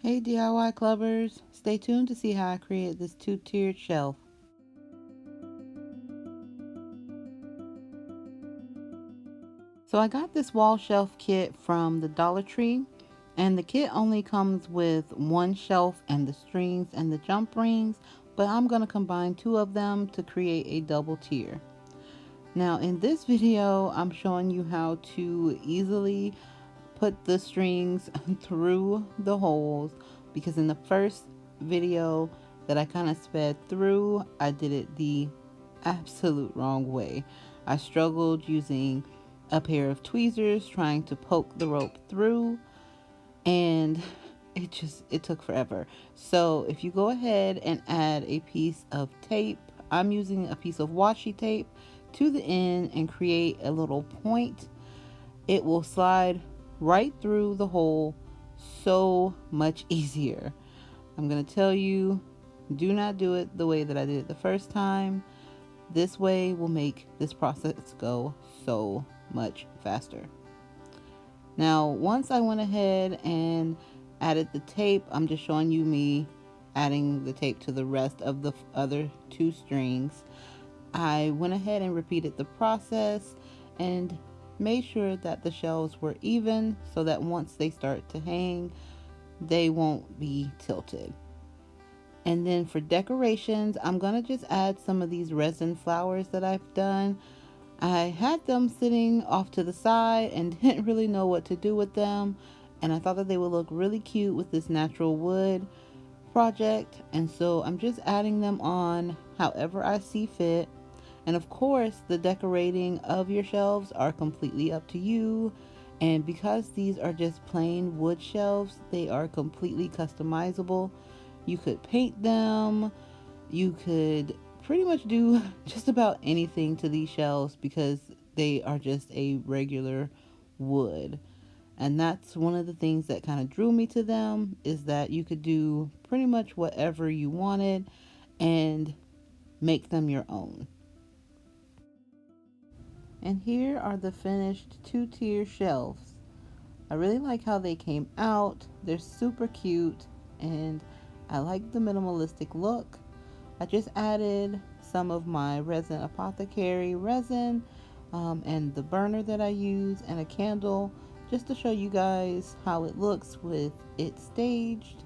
Hey DIY clubbers, stay tuned to see how I create this two-tiered shelf. So I got this wall shelf kit from the Dollar Tree, and the kit only comes with one shelf and the strings and the jump rings, but I'm going to combine two of them to create a double tier. Now in this video, I'm showing you how to easily put the strings through the holes, because in the first video that I kind of sped through, I did it the absolute wrong way. I struggled using a pair of tweezers trying to poke the rope through, and it took forever. So if you go ahead and add a piece of tape, I'm using a piece of washi tape to the end and create a little point, it will slide right through the hole so much easier. I'm going to tell you, do not do it the way that I did it the first time. This way will make this process go so much faster. Now, once I went ahead and added the tape, I'm just showing you me adding the tape to the rest of the other two strings. I went ahead and repeated the process and made sure that the shelves were even so that once they start to hang, they won't be tilted. And then for decorations, I'm gonna just add some of these resin flowers that I've done. I had them sitting off to the side and didn't really know what to do with them, and I thought that they would look really cute with this natural wood project, and so I'm just adding them on however I see fit. And of course, the decorating of your shelves are completely up to you. And because these are just plain wood shelves, they are completely customizable. You could paint them. You could pretty much do just about anything to these shelves because they are just a regular wood. And that's one of the things that kind of drew me to them, is that you could do pretty much whatever you wanted and make them your own. And here are the finished two-tier shelves. I really like how they came out. They're super cute and I like the minimalistic look. I just added some of my resin apothecary resin and the burner that I use and a candle, just to show you guys how it looks with it staged.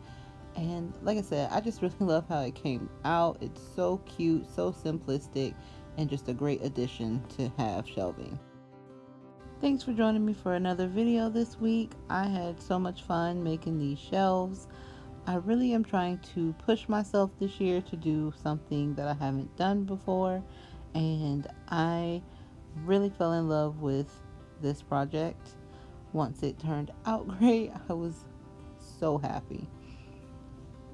And like I said, I just really love how it came out. It's so cute, so simplistic, and just a great addition to have shelving. Thanks for joining me for another video this week. I had so much fun making these shelves. I really am trying to push myself this year to do something that I haven't done before, and I really fell in love with this project. Once it turned out great, I was so happy.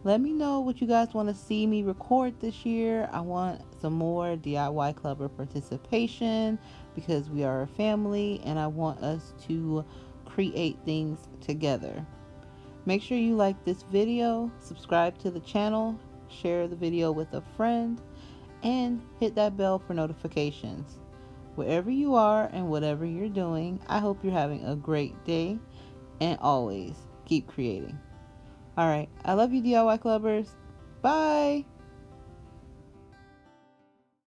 Let me know what you guys want to see me record this year. I want some more DIY clubber participation because we are a family and I want us to create things together. Make sure you like this video, subscribe to the channel, share the video with a friend, and hit that bell for notifications. Wherever you are and whatever you're doing, I hope you're having a great day, and always keep creating. All right, I love you DIY clubbers. Bye.